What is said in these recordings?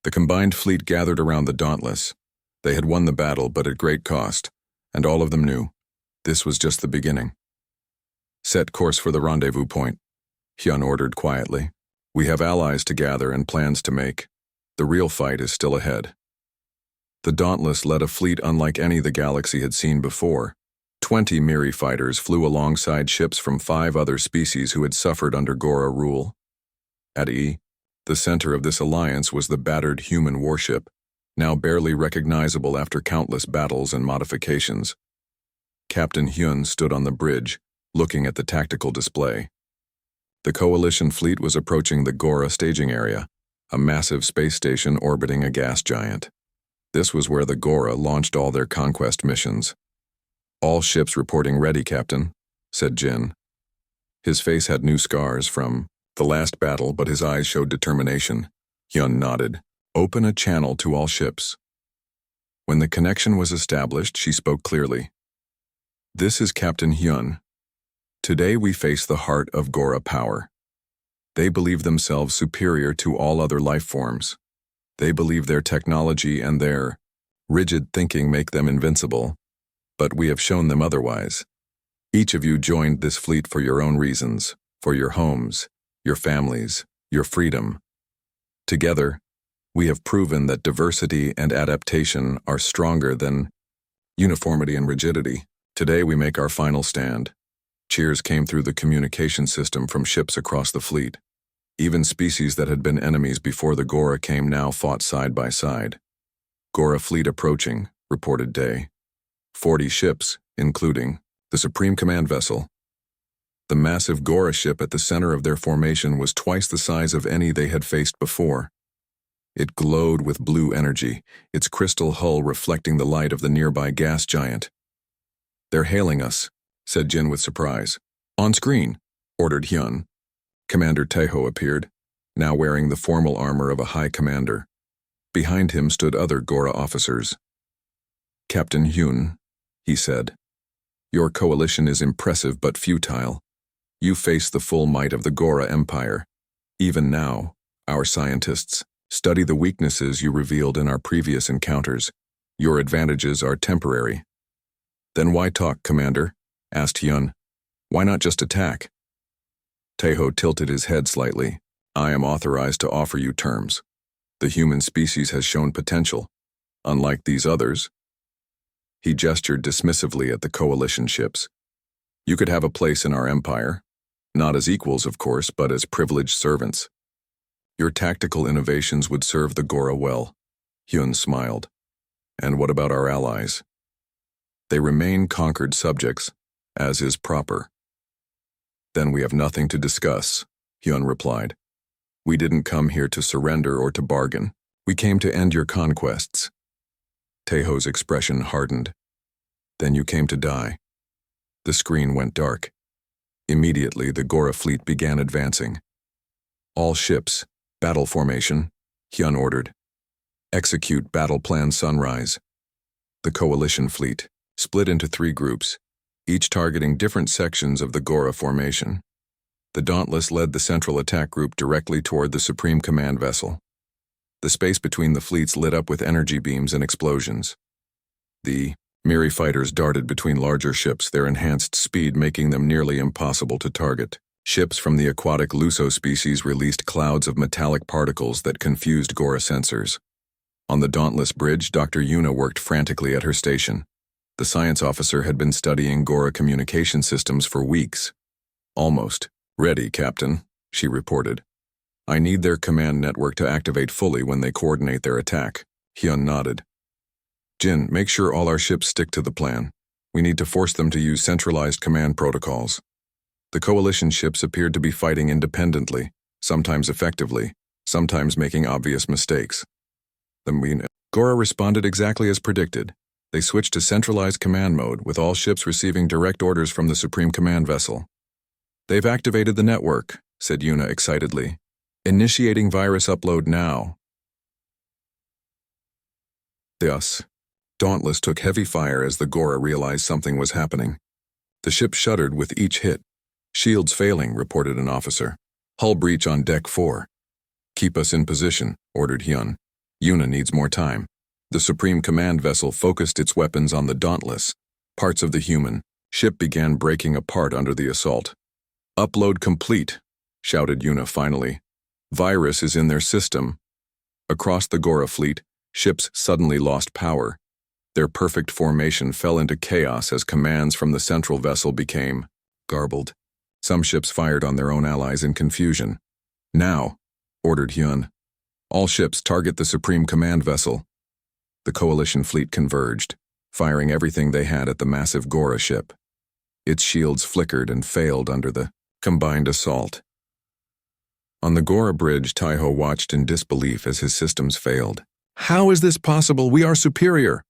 The combined fleet gathered around the Dauntless. They had won the battle, but at great cost, and all of them knew this was just the beginning. Set course for the rendezvous point, Hyun ordered quietly. We have allies to gather and plans to make. The real fight is still ahead. The Dauntless led a fleet unlike any the galaxy had seen before. 20 Miri fighters flew alongside ships from 5 other species who had suffered under Gora rule. At the center of this alliance was the battered human warship, now barely recognizable after countless battles and modifications. Captain Hyun stood on the bridge, looking at the tactical display. The Coalition fleet was approaching the Gora staging area, a massive space station orbiting a gas giant. This was where the Gora launched all their conquest missions. All ships reporting ready, Captain, said Jin. His face had new scars from the last battle, but his eyes showed determination. Hyun nodded. Open a channel to all ships. When the connection was established, she spoke clearly. This is Captain Hyun. Today we face the heart of Gora power. They believe themselves superior to all other life forms. They believe their technology and their rigid thinking make them invincible, but we have shown them otherwise. Each of you joined this fleet for your own reasons, for your homes, your families, your freedom. Together, we have proven that diversity and adaptation are stronger than uniformity and rigidity. Today we make our final stand. Cheers came through the communication system from ships across the fleet. Even species that had been enemies before the Gora came now fought side by side. Gora fleet approaching, reported Day. 40 ships, including the Supreme Command vessel. The massive Gora ship at the center of their formation was twice the size of any they had faced before. It glowed with blue energy, its crystal hull reflecting the light of the nearby gas giant. They're hailing us, said Jin with surprise. On screen, ordered Hyun. Commander Taeho appeared, now wearing the formal armor of a high commander. Behind him stood other Gora officers. Captain Hyun, he said, your coalition is impressive but futile. You face the full might of the Gora Empire. Even now, our scientists study the weaknesses you revealed in our previous encounters. Your advantages are temporary. Then why talk, Commander? Asked Hyun. Why not just attack? Taeho tilted his head slightly. I am authorized to offer you terms. The human species has shown potential, unlike these others. He gestured dismissively at the coalition ships. You could have a place in our empire, not as equals, of course, but as privileged servants. Your tactical innovations would serve the Gora well. Hyun smiled. And what about our allies? They remain conquered subjects, as is proper. Then we have nothing to discuss, Hyun replied. We didn't come here to surrender or to bargain. We came to end your conquests. Taeho's expression hardened. Then you came to die. The screen went dark. Immediately, the Gora fleet began advancing. All ships, battle formation, Hyun ordered. Execute battle plan Sunrise. The coalition fleet split into 3 groups, each targeting different sections of the Gora formation. The Dauntless led the central attack group directly toward the Supreme Command vessel. The space between the fleets lit up with energy beams and explosions. The Miri fighters darted between larger ships, their enhanced speed making them nearly impossible to target. Ships from the aquatic Luso species released clouds of metallic particles that confused Gora sensors. On the Dauntless bridge, Dr. Yuna worked frantically at her station. The science officer had been studying Gora communication systems for weeks. Almost. Ready, Captain, she reported. I need their command network to activate fully when they coordinate their attack. Hyun nodded. Jin, make sure all our ships stick to the plan. We need to force them to use centralized command protocols. The coalition ships appeared to be fighting independently, sometimes effectively, sometimes making obvious mistakes. Gora responded exactly as predicted. They switched to centralized command mode, with all ships receiving direct orders from the Supreme Command vessel. They've activated the network, said Yuna excitedly. Initiating virus upload now. Thus, Dauntless took heavy fire as the Gora realized something was happening. The ship shuddered with each hit. Shields failing, reported an officer. Hull breach on deck 4. Keep us in position, ordered Hyun. Yuna needs more time. The Supreme Command vessel focused its weapons on the Dauntless. Parts of the human ship began breaking apart under the assault. "Upload complete," shouted Yuna finally. "Virus is in their system." Across the Gora fleet, ships suddenly lost power. Their perfect formation fell into chaos as commands from the central vessel became garbled. Some ships fired on their own allies in confusion. "Now," ordered Hyun. "All ships target the Supreme Command vessel." The Coalition fleet converged, firing everything they had at the massive Gora ship. Its shields flickered and failed under the combined assault. On the Gora bridge, Taiho watched in disbelief as his systems failed. "How is this possible? We are superior."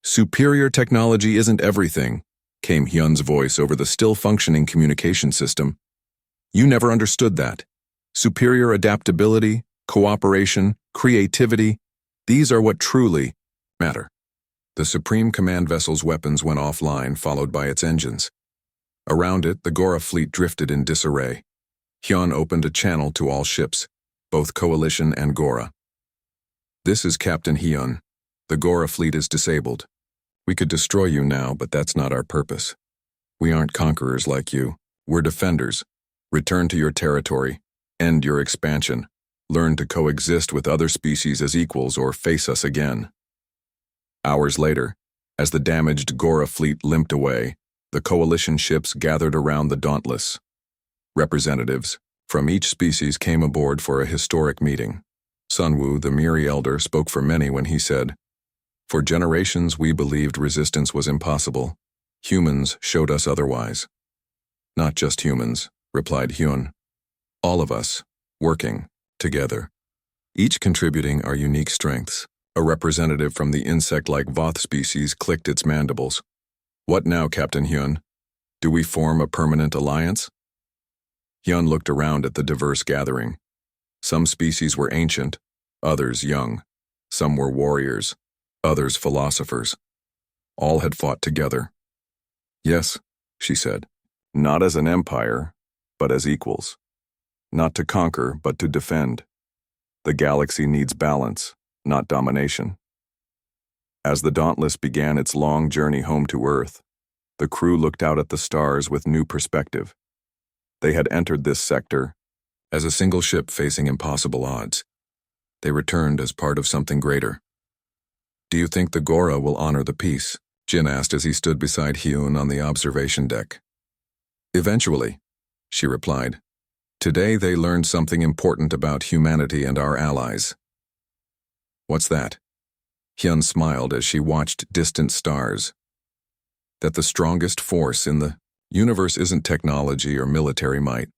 "Superior technology isn't everything," came Hyun's voice over the still-functioning communication system. "You never understood that. Superior adaptability, cooperation, creativity, these are what truly matter." The Supreme Command vessel's weapons went offline, followed by its engines. Around it, the Gora fleet drifted in disarray. Hyun opened a channel to all ships, both Coalition and Gora. "This is Captain Hyun. The Gora fleet is disabled. We could destroy you now, but that's not our purpose. We aren't conquerors like you. We're defenders. Return to your territory. End your expansion. Learn to coexist with other species as equals or face us again." Hours later, as the damaged Gora fleet limped away, the Coalition ships gathered around the Dauntless. Representatives from each species came aboard for a historic meeting. Sunwoo, the Miri elder, spoke for many when he said, "For generations we believed resistance was impossible. Humans showed us otherwise." "Not just humans," replied Hyun. "All of us, working together, each contributing our unique strengths." A representative from the insect-like Voth species clicked its mandibles. "What now, Captain Hyun? Do we form a permanent alliance?" Hyun looked around at the diverse gathering. Some species were ancient, others young. Some were warriors, others philosophers. All had fought together. "Yes," she said, "not as an empire, but as equals. Not to conquer, but to defend. The galaxy needs balance, not domination." As the Dauntless began its long journey home to Earth, the crew looked out at the stars with new perspective. They had entered this sector as a single ship facing impossible odds. They returned as part of something greater. "Do you think the Gora will honor the peace?" Jin asked as he stood beside Hyun on the observation deck. "Eventually," she replied. "Today they learned something important about humanity and our allies." "What's that?" Hyun smiled as she watched distant stars. "That the strongest force in the universe isn't technology or military might.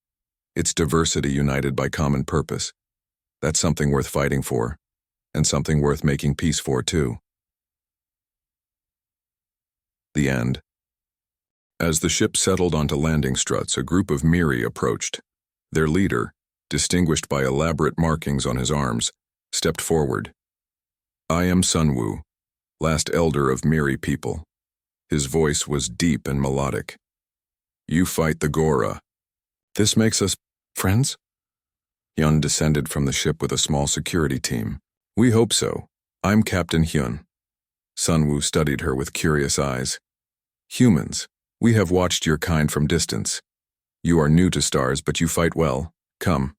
It's diversity united by common purpose. That's something worth fighting for, and something worth making peace for, too." The end. As the ship settled onto landing struts, a group of Miri approached. Their leader, distinguished by elaborate markings on his arms, stepped forward. "I am Sunwoo, last elder of Miri people." His voice was deep and melodic. "You fight the Gora. This makes us friends?" Hyun descended from the ship with a small security team. "We hope so. I'm Captain Hyun." Sunwoo studied her with curious eyes. "Humans, we have watched your kind from distance. You are new to stars, but you fight well. Come,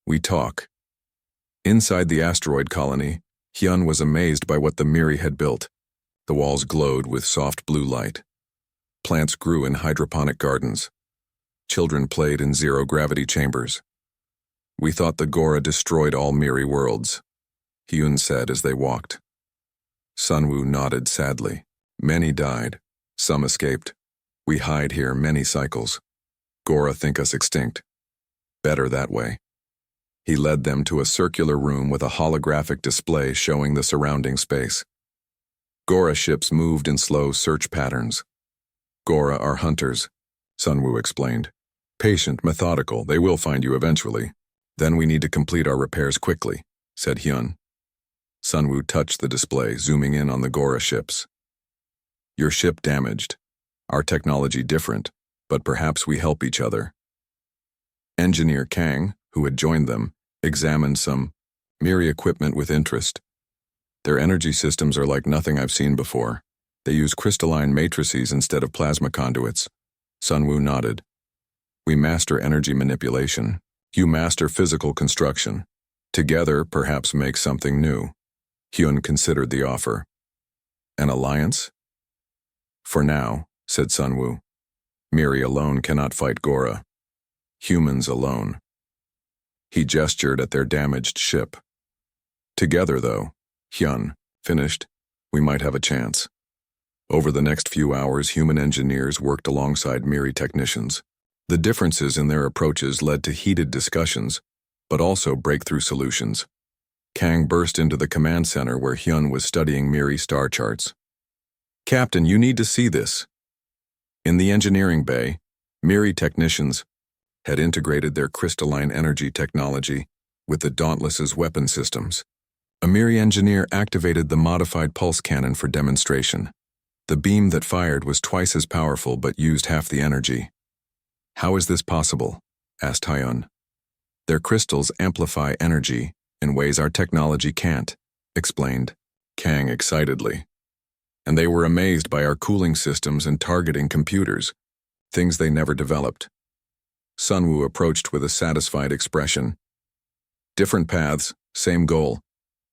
we talk." Inside the asteroid colony, Hyun was amazed by what the Miri had built. The walls glowed with soft blue light. Plants grew in hydroponic gardens. Children played in zero-gravity chambers. "We thought the Gora destroyed all Miri worlds," Hyun said as they walked. Sunwoo nodded sadly. "Many died. Some escaped. We hide here many cycles. Gora think us extinct. Better that way." He led them to a circular room with a holographic display showing the surrounding space. Gora ships moved in slow search patterns. "Gora are hunters," Sunwoo explained. "Patient, methodical, they will find you eventually. Then we need to complete our repairs quickly," said Hyun. Sunwoo touched the display, zooming in on the Gora ships. "Your ship damaged. Our technology different, but perhaps we help each other." Engineer Kang, who had joined them, examined some Miri equipment with interest. Their energy systems are like nothing I've seen before. They use crystalline matrices instead of plasma conduits. Sunwoo nodded. We master energy manipulation. You master physical construction. Together, perhaps make something new. Hyun considered the offer. An alliance? For now, said Sunwoo. Miri alone cannot fight Gora. Humans alone. He gestured at their damaged ship. Together, though, Hyun finished, we might have a chance. Over the next few hours, human engineers worked alongside Miri technicians. The differences in their approaches led to heated discussions, but also breakthrough solutions. Kang burst into the command center where Hyun was studying Miri star charts. Captain, you need to see this. In the engineering bay, Miri technicians had integrated their crystalline energy technology with the Dauntless's weapon systems. A Miri engineer activated the modified pulse cannon for demonstration. The beam that fired was twice as powerful but used half the energy. How is this possible? Asked Hyun. Their crystals amplify energy in ways our technology can't, explained Kang excitedly. And they were amazed by our cooling systems and targeting computers, things they never developed. Sunwoo approached with a satisfied expression. Different paths, same goal.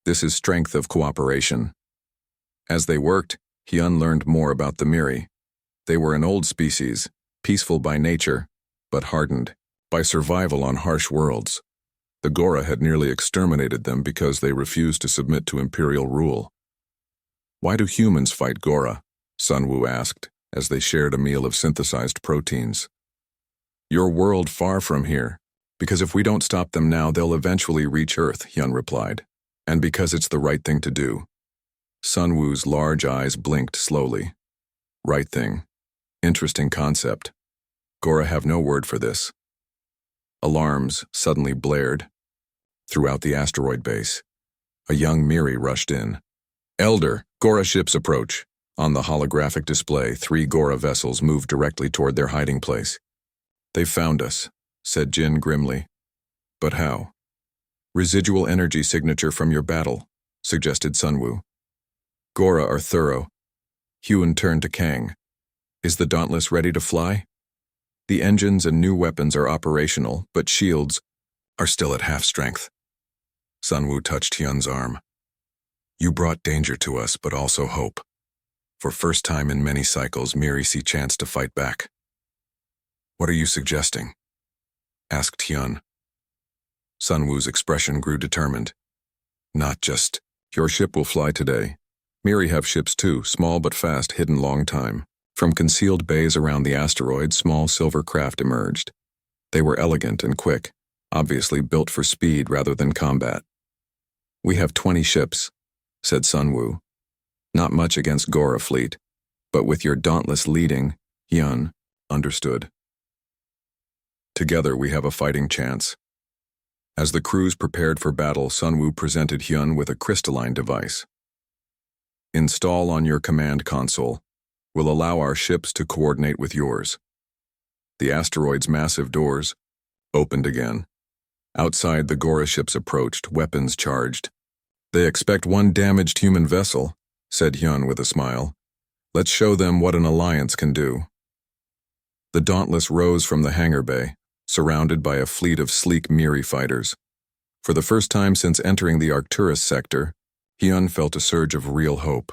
This is strength of cooperation. As they worked, Hyun learned more about the Miri. They were an old species, peaceful by nature, but hardened by survival on harsh worlds. The Gora had nearly exterminated them because they refused to submit to imperial rule. Why do humans fight Gora? Sunwoo asked, as they shared a meal of synthesized proteins. Your world far from here, because if we don't stop them now, they'll eventually reach Earth, Hyun replied. And because it's the right thing to do. Sunwoo's large eyes blinked slowly. Right thing. Interesting concept. Gora have no word for this. Alarms suddenly blared. Throughout the asteroid base, a young Miri rushed in. Elder, Gora ships approach. On the holographic display, 3 Gora vessels moved directly toward their hiding place. They found us, said Jin grimly. But how? Residual energy signature from your battle, suggested Sunwoo. Gora are thorough. Hyun turned to Kang. Is the Dauntless ready to fly? The engines and new weapons are operational, but shields are still at half strength. Sunwoo touched Hyun's arm. You brought danger to us, but also hope. For first time in many cycles, Miri see chance to fight back. What are you suggesting? Asked Hyun. Sunwoo's expression grew determined. Not just, your ship will fly today. Miri have ships too, small but fast, hidden long time. From concealed bays around the asteroid, small silver craft emerged. They were elegant and quick, obviously built for speed rather than combat. We have 20 ships, said Sunwoo. Not much against Gora fleet, but with your Dauntless leading, Hyun understood. Together we have a fighting chance. As the crews prepared for battle, Sunwoo presented Hyun with a crystalline device. Install on your command console. Will allow our ships to coordinate with yours. The asteroid's massive doors opened again. Outside, the Gora ships approached, weapons charged. They expect 1 damaged human vessel, said Hyun with a smile. Let's show them what an alliance can do. The Dauntless rose from the hangar bay, surrounded by a fleet of sleek Miri fighters. For the first time since entering the Arcturus sector, Hyun felt a surge of real hope.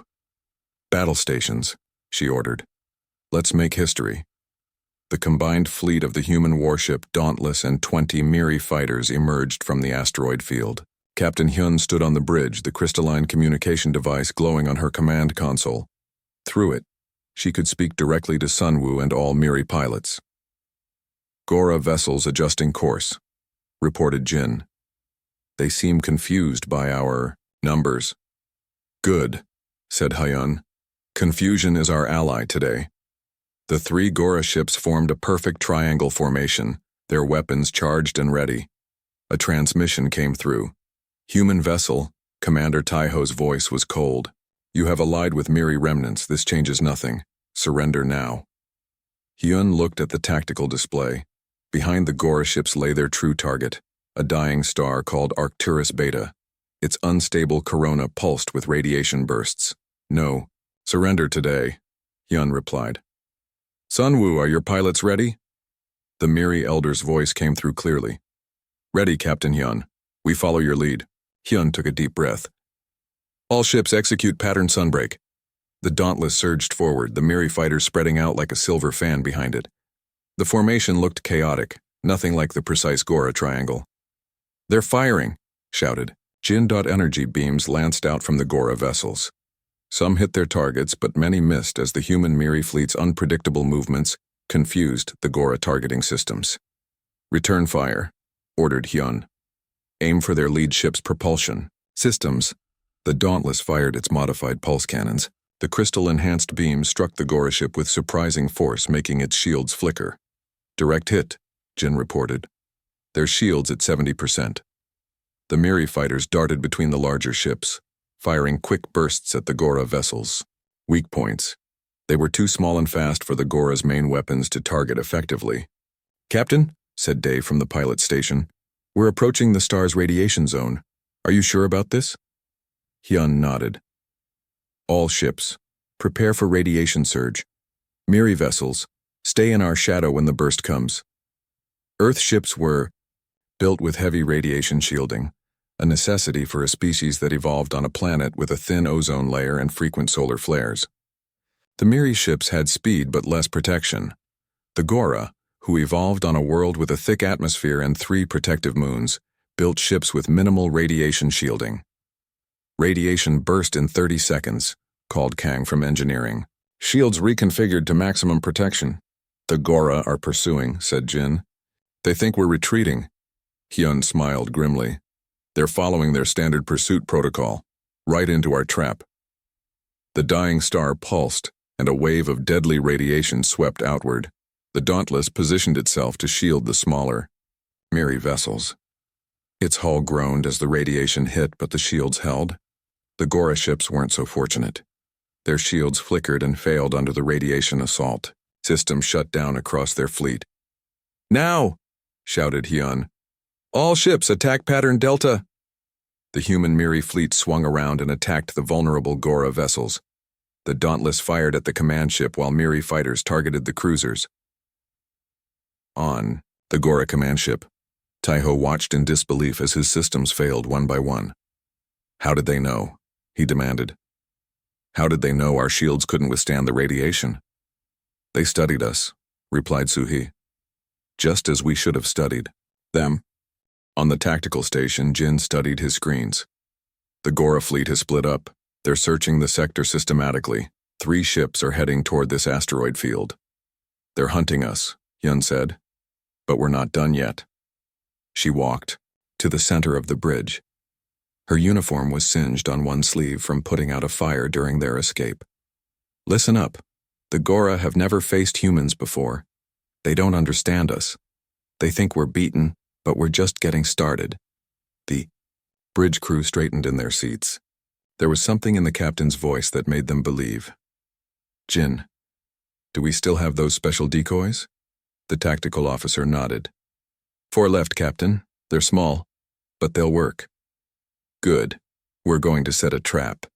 Battle stations, she ordered. Let's make history. The combined fleet of the human warship Dauntless and 20 Miri fighters emerged from the asteroid field. Captain Hyun stood on the bridge, the crystalline communication device glowing on her command console. Through it, she could speak directly to Sunwoo and all Miri pilots. Gora vessels adjusting course, reported Jin. They seem confused by our numbers. Good, said Hyun. Confusion is our ally today. The 3 Gora ships formed a perfect triangle formation, their weapons charged and ready. A transmission came through. Human vessel, Commander Taiho's voice was cold. You have allied with Miri remnants. This changes nothing. Surrender now. Hyun looked at the tactical display. Behind the Gora ships lay their true target, a dying star called Arcturus Beta. Its unstable corona pulsed with radiation bursts. No, surrender today, Hyun replied. Sunwoo, are your pilots ready? The Miri elder's voice came through clearly. Ready, Captain Hyun. We follow your lead. Hyun took a deep breath. All ships execute pattern sunbreak. The Dauntless surged forward, the Miri fighters spreading out like a silver fan behind it. The formation looked chaotic, nothing like the precise Gora triangle. They're firing, shouted. Jin-energy beams lanced out from the Gora vessels. Some hit their targets, but many missed as the human Miri fleet's unpredictable movements confused the Gora targeting systems. Return fire, ordered Hyun. Aim for their lead ship's propulsion systems. The Dauntless fired its modified pulse cannons. The crystal-enhanced beams struck the Gora ship with surprising force, making its shields flicker. Direct hit, Jin reported. Their shields at 70%. The Miri fighters darted between the larger ships, firing quick bursts at the Gora vessels. Weak points. They were too small and fast for the Gora's main weapons to target effectively. Captain, said Dave from the pilot station, we're approaching the star's radiation zone. Are you sure about this? Hyun nodded. All ships, prepare for radiation surge. Miri vessels, stay in our shadow when the burst comes. Earth ships were built with heavy radiation shielding, a necessity for a species that evolved on a planet with a thin ozone layer and frequent solar flares. The Miri ships had speed but less protection. The Gora, who evolved on a world with a thick atmosphere and 3 protective moons, built ships with minimal radiation shielding. Radiation burst in 30 seconds, called Kang from engineering. Shields reconfigured to maximum protection. The Gora are pursuing, said Jin. They think we're retreating. Hyun smiled grimly. They're following their standard pursuit protocol, right into our trap. The dying star pulsed, and a wave of deadly radiation swept outward. The Dauntless positioned itself to shield the smaller Miri vessels. Its hull groaned as the radiation hit, but the shields held. The Gora ships weren't so fortunate. Their shields flickered and failed under the radiation assault. Systems shut down across their fleet. Now, shouted Hyun. All ships attack pattern Delta. The human Miri fleet swung around and attacked the vulnerable Gora vessels. The Dauntless fired at the command ship while Miri fighters targeted the cruisers. On the Gora command ship, Taiho watched in disbelief as his systems failed one by one. How did they know? He demanded. How did they know our shields couldn't withstand the radiation? They studied us, replied Suhi. Just as we should have studied them. On the tactical station, Jin studied his screens. The Gora fleet has split up. They're searching the sector systematically. 3 ships are heading toward this asteroid field. They're hunting us, Hyun said. But we're not done yet. She walked to the center of the bridge. Her uniform was singed on one sleeve from putting out a fire during their escape. Listen up. The Gora have never faced humans before. They don't understand us. They think we're beaten, but we're just getting started. The bridge crew straightened in their seats. There was something in the captain's voice that made them believe. Jin, do we still have those special decoys? The tactical officer nodded. 4 left, Captain. They're small, but they'll work. Good. We're going to set a trap.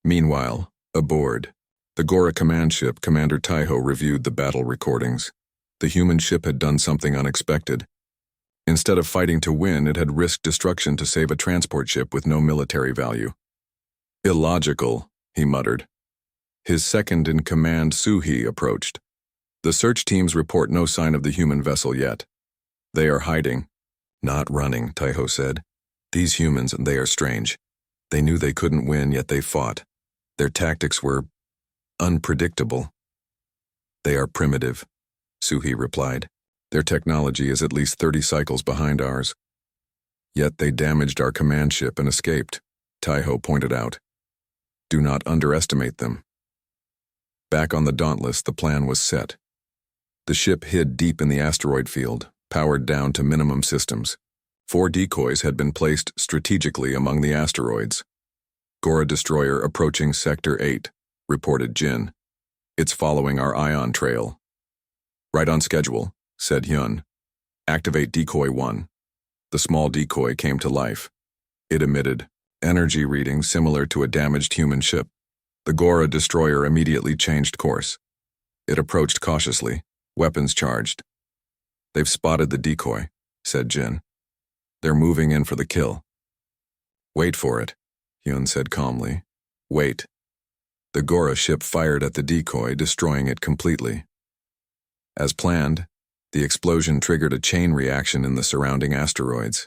Meanwhile, aboard the Gora command ship, Commander Taiho reviewed the battle recordings. The human ship had done something unexpected. Instead of fighting to win, it had risked destruction to save a transport ship with no military value. Illogical, he muttered. His second-in-command, Suhi, approached. The search teams report no sign of the human vessel yet. They are hiding. Not running, Taiho said. These humans, they are strange. They knew they couldn't win, yet they fought. Their tactics were unpredictable. They are primitive, Suhi replied. Their technology is at least 30 cycles behind ours. Yet they damaged our command ship and escaped, Taiho pointed out. Do not underestimate them. Back on the Dauntless, the plan was set. The ship hid deep in the asteroid field, powered down to minimum systems. 4 decoys had been placed strategically among the asteroids. Gora destroyer approaching Sector 8, reported Jin. It's following our ion trail. Right on schedule, said Hyun. Activate decoy 1. The small decoy came to life. It emitted energy reading similar to a damaged human ship. The Gora destroyer immediately changed course. It approached cautiously, weapons charged. "They've spotted the decoy," said Jin. "They're moving in for the kill." "Wait for it," Hyun said calmly. "Wait." The Gora ship fired at the decoy, destroying it completely. As planned, the explosion triggered a chain reaction in the surrounding asteroids.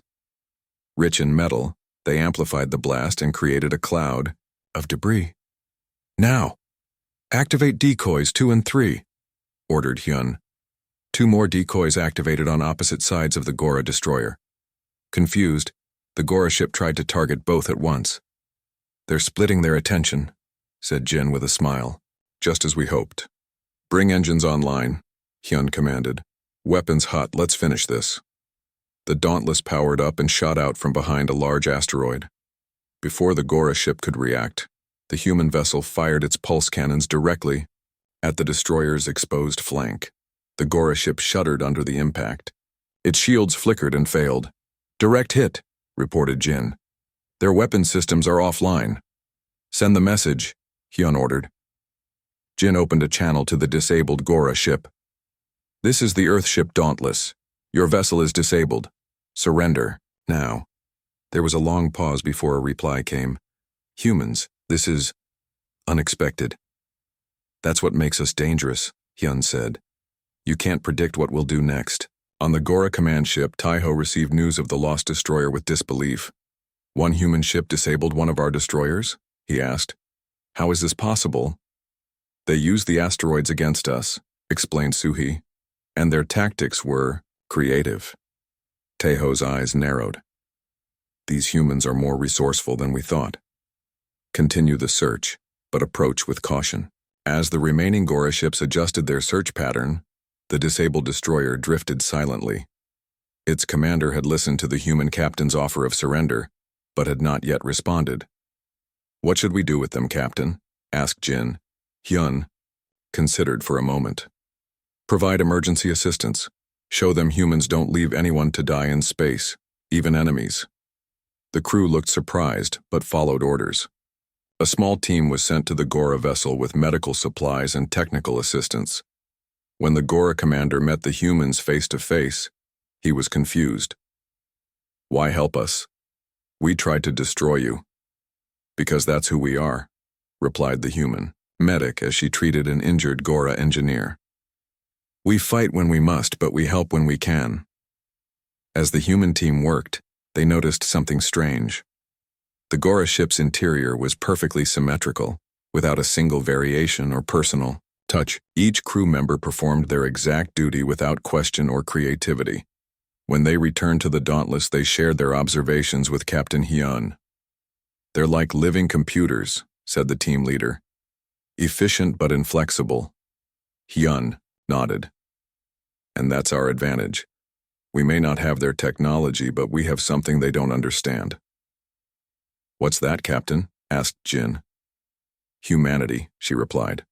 Rich in metal, they amplified the blast and created a cloud of debris. "Now! Activate decoys 2 and 3, ordered Hyun. 2 more decoys activated on opposite sides of the Gora destroyer. Confused, the Gora ship tried to target both at once. "They're splitting their attention," said Jin with a smile. "Just as we hoped." "Bring engines online," Hyun commanded. "Weapons hot, let's finish this." The Dauntless powered up and shot out from behind a large asteroid. Before the Gora ship could react, the human vessel fired its pulse cannons directly at the destroyer's exposed flank. The Gora ship shuddered under the impact. Its shields flickered and failed. "Direct hit," reported Jin. "Their weapon systems are offline." "Send the message," Hyun ordered. Jin opened a channel to the disabled Gora ship. "This is the Earthship Dauntless. Your vessel is disabled. Surrender, now." There was a long pause before a reply came. "Humans, this is unexpected." "That's what makes us dangerous," Hyun said. "You can't predict what we'll do next." On the Gora command ship, Taiho received news of the lost destroyer with disbelief. "One human ship disabled one of our destroyers?" he asked. "How is this possible?" "They used the asteroids against us," explained Suhi, "and their tactics were creative." Taiho's eyes narrowed. "These humans are more resourceful than we thought. Continue the search, but approach with caution." As the remaining Gora ships adjusted their search pattern, the disabled destroyer drifted silently. Its commander had listened to the human captain's offer of surrender, but had not yet responded. "What should we do with them, Captain?" asked Jin. Hyun considered for a moment. "Provide emergency assistance. Show them humans don't leave anyone to die in space, even enemies." The crew looked surprised, but followed orders. A small team was sent to the Gora vessel with medical supplies and technical assistance. When the Gora commander met the humans face to face, he was confused. "Why help us? We tried to destroy you." "Because that's who we are," replied the human medic as she treated an injured Gora engineer. "We fight when we must, but we help when we can." As the human team worked, they noticed something strange. The Gora ship's interior was perfectly symmetrical, without a single variation or personal touch. Each crew member performed their exact duty without question or creativity. When they returned to the Dauntless, they shared their observations with Captain Hyun. "They're like living computers," said the team leader. "Efficient but inflexible." Hyun nodded. "And that's our advantage. We may not have their technology, but we have something they don't understand." "What's that, Captain?" asked Jin. "Humanity," she replied.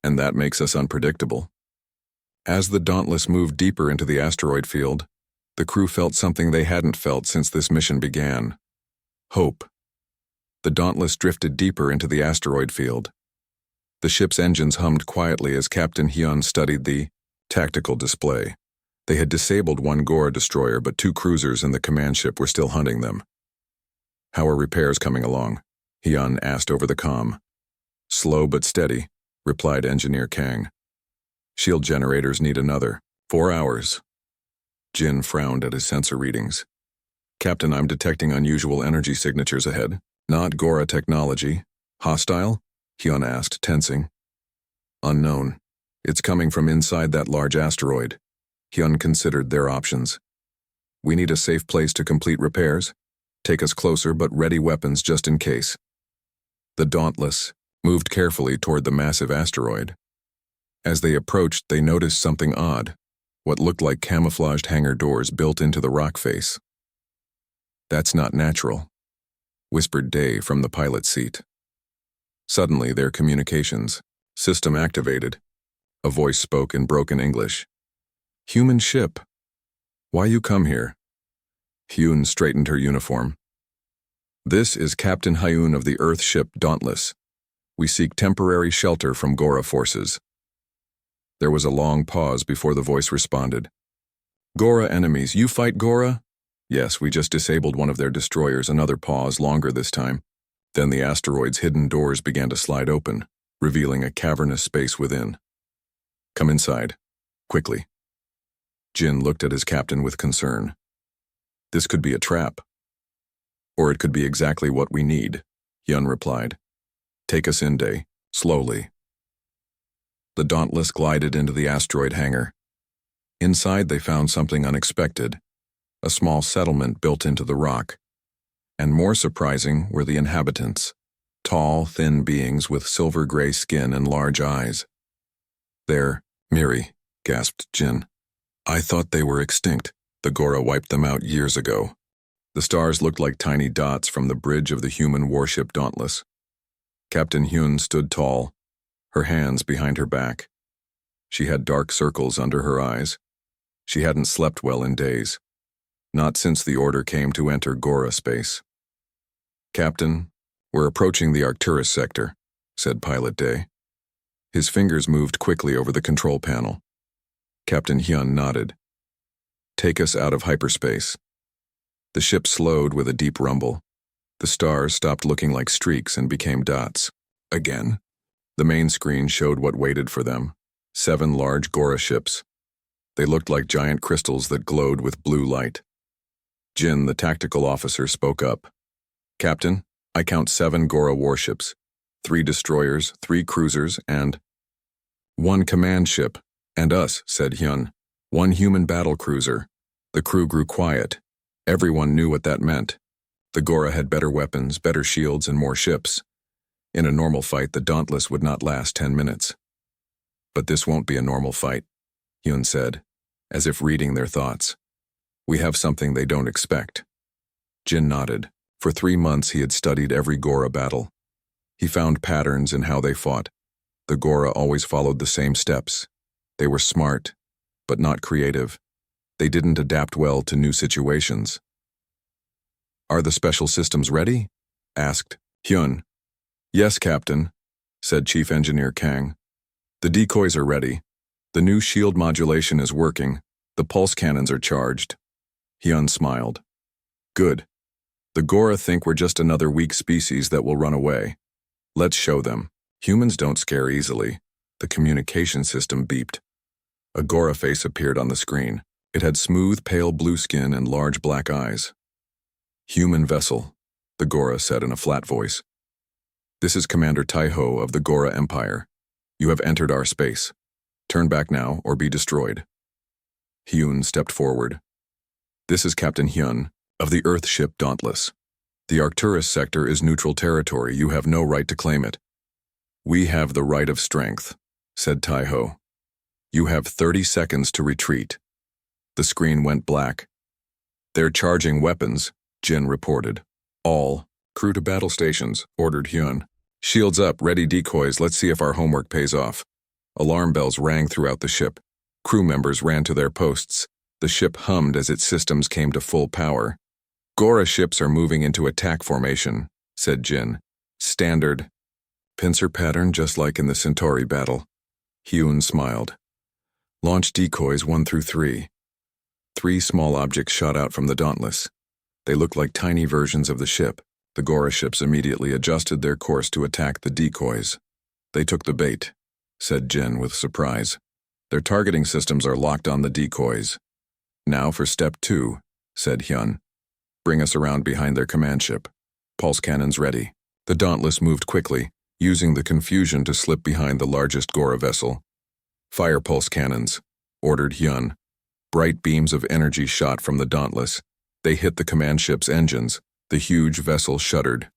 "And that makes us unpredictable." As the Dauntless moved deeper into the asteroid field, the crew felt something they hadn't felt since this mission began. Hope. The Dauntless drifted deeper into the asteroid field. The ship's engines hummed quietly as Captain Hyun studied the tactical display. They had disabled one Gora destroyer, but 2 cruisers in the command ship were still hunting them. "How are repairs coming along?" Hyun asked over the comm. "Slow but steady," replied Engineer Kang. "Shield generators need another 4 hours." Jin frowned at his sensor readings. "Captain, I'm detecting unusual energy signatures ahead. Not Gora technology. Hostile?" Hyun asked, tensing. "Unknown. It's coming from inside that large asteroid." Hyun considered their options. "We need a safe place to complete repairs. Take us closer, but ready weapons just in case." The Dauntless moved carefully toward the massive asteroid. As they approached, they noticed something odd, what looked like camouflaged hangar doors built into the rock face. "That's not natural," whispered Dave from the pilot's seat. Suddenly, their communications system activated. A voice spoke in broken English. "Human ship. Why you come here?" Hyun straightened her uniform. This is Captain Hyun of the Earth ship Dauntless. We seek temporary shelter from Gora forces. There was a long pause before the voice responded. Gora enemies, you fight Gora? Yes, we just disabled one of their destroyers. Another pause, longer this time. Then the asteroid's hidden doors began to slide open, revealing a cavernous space within. Come inside, quickly. Jin looked at his captain with concern. This could be a trap. Or it could be exactly what we need, Hyun replied. Take us in, Day, slowly. The Dauntless glided into the asteroid hangar. Inside they found something unexpected, a small settlement built into the rock. And more surprising were the inhabitants, tall, thin beings with silver-gray skin and large eyes. There, Miri, gasped Jin. I thought they were extinct. The Gora wiped them out years ago. The stars looked like tiny dots from the bridge of the human warship Dauntless. Captain Hyun stood tall, her hands behind her back. She had dark circles under her eyes. She hadn't slept well in days, not since the order came to enter Gora space. Captain, we're approaching the Arcturus sector, said Pilot Day. His fingers moved quickly over the control panel. Captain Hyun nodded. Take us out of hyperspace. The ship slowed with a deep rumble. The stars stopped looking like streaks and became dots. Again. The main screen showed what waited for them. 7 large Gora ships. They looked like giant crystals that glowed with blue light. Jin, the tactical officer, spoke up. Captain, I count 7 Gora warships, 3 destroyers, 3 cruisers, and 1 command ship. And us, said Hyun. 1 human battle cruiser. The crew grew quiet. Everyone knew what that meant. The Gora had better weapons, better shields, and more ships. In a normal fight, the Dauntless would not last 10 minutes. But this won't be a normal fight, Hyun said, as if reading their thoughts. We have something they don't expect. Jin nodded. For 3 months he had studied every Gora battle. He found patterns in how they fought. The Gora always followed the same steps. They were smart, but not creative. They didn't adapt well to new situations. Are the special systems ready? Asked Hyun. Yes, Captain, said Chief Engineer Kang. The decoys are ready. The new shield modulation is working. The pulse cannons are charged. Hyun smiled. Good. The Gora think we're just another weak species that will run away. Let's show them. Humans don't scare easily. The communication system beeped. A Gora face appeared on the screen. It had smooth, pale blue skin and large black eyes. Human vessel, the Gora said in a flat voice. This is Commander Taiho of the Gora Empire. You have entered our space. Turn back now or be destroyed. Hyun stepped forward. This is Captain Hyun of the Earth ship Dauntless. The Arcturus sector is neutral territory. You have no right to claim it. We have the right of strength, said Taiho. You have 30 seconds to retreat. The screen went black. They're charging weapons, Jin reported. All, crew to battle stations, ordered Hyun. Shields up, ready decoys, let's see if our homework pays off. Alarm bells rang throughout the ship. Crew members ran to their posts. The ship hummed as its systems came to full power. Gora ships are moving into attack formation, said Jin. Standard. Pincer pattern just like in the Centauri battle. Hyun smiled. Launch decoys 1 through 3. 3 small objects shot out from the Dauntless. They looked like tiny versions of the ship. The Gora ships immediately adjusted their course to attack the decoys. They took the bait, said Jin with surprise. Their targeting systems are locked on the decoys. Now for step 2, said Hyun. Bring us around behind their command ship. Pulse cannons ready. The Dauntless moved quickly, using the confusion to slip behind the largest Gora vessel. Fire pulse cannons, ordered Hyun. Bright beams of energy shot from the Dauntless. They hit the command ship's engines. The huge vessel shuddered.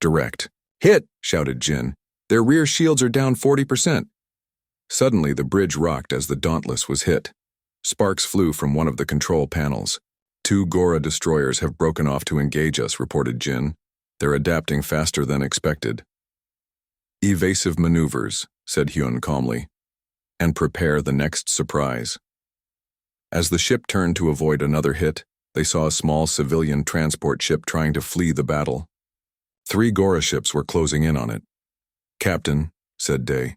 Direct. Hit, shouted Jin. Their rear shields are down 40%. Suddenly, the bridge rocked as the Dauntless was hit. Sparks flew from one of the control panels. 2 Gora destroyers have broken off to engage us, reported Jin. They're adapting faster than expected. Evasive maneuvers, said Hyun calmly. And prepare the next surprise. As the ship turned to avoid another hit, they saw a small civilian transport ship trying to flee the battle. 3 Gora ships were closing in on it. "Captain," said Day,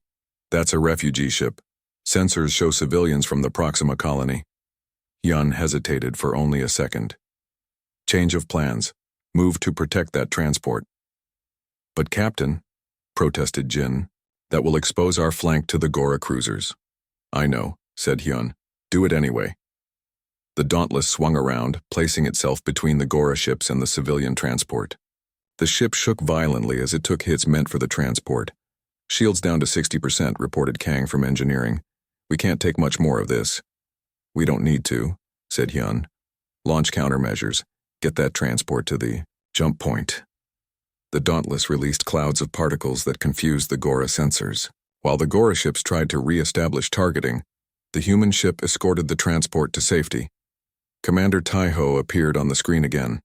"that's a refugee ship. Sensors show civilians from the Proxima colony." Hyun hesitated for only a second. "Change of plans. Move to protect that transport." "But Captain," protested Jin, "that will expose our flank to the Gora cruisers." "I know," said Hyun. "Do it anyway." The Dauntless swung around, placing itself between the Gora ships and the civilian transport. The ship shook violently as it took hits meant for the transport. "Shields down to 60%, reported Kang from engineering. "We can't take much more of this." "We don't need to," said Hyun. "Launch countermeasures. Get that transport to the jump point." The Dauntless released clouds of particles that confused the Gora sensors. While the Gora ships tried to re-establish targeting, the human ship escorted the transport to safety. Commander Taiho appeared on the screen again.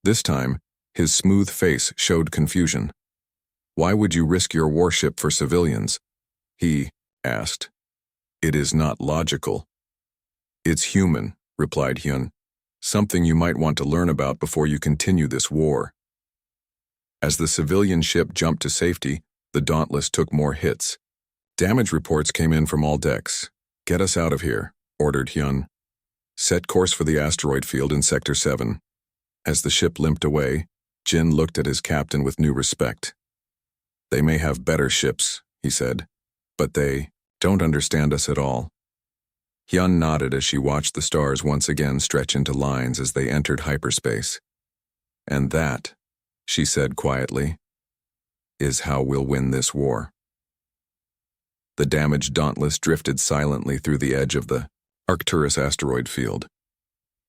This time, his smooth face showed confusion. "Why would you risk your warship for civilians?" he asked. "It is not logical." "It's human," replied Hyun. "Something you might want to learn about before you continue this war." As the civilian ship jumped to safety, the Dauntless took more hits. Damage reports came in from all decks. "Get us out of here," ordered Hyun. "Set course for the asteroid field in Sector 7. As the ship limped away, Jin looked at his captain with new respect. "They may have better ships," he said, "but they don't understand us at all." Hyun nodded as she watched the stars once again stretch into lines as they entered hyperspace. "And that," she said quietly, "is how we'll win this war." The damaged Dauntless drifted silently through the edge of the Arcturus asteroid field.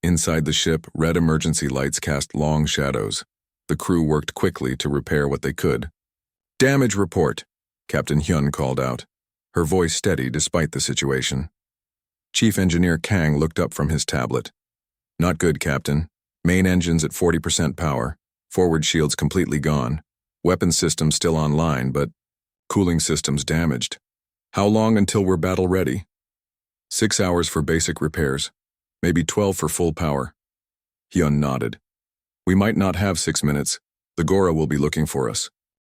Inside the ship, red emergency lights cast long shadows. The crew worked quickly to repair what they could. "Damage report," Captain Hyun called out, her voice steady despite the situation. Chief Engineer Kang looked up from his tablet. "Not good, Captain. Main engines at 40% power. Forward shields completely gone. Weapon systems still online, but cooling systems damaged. How long until we're battle ready?" 6 hours for basic repairs. Maybe 12 for full power." Hyun nodded. "We might not have 6 minutes. The Gora will be looking for us.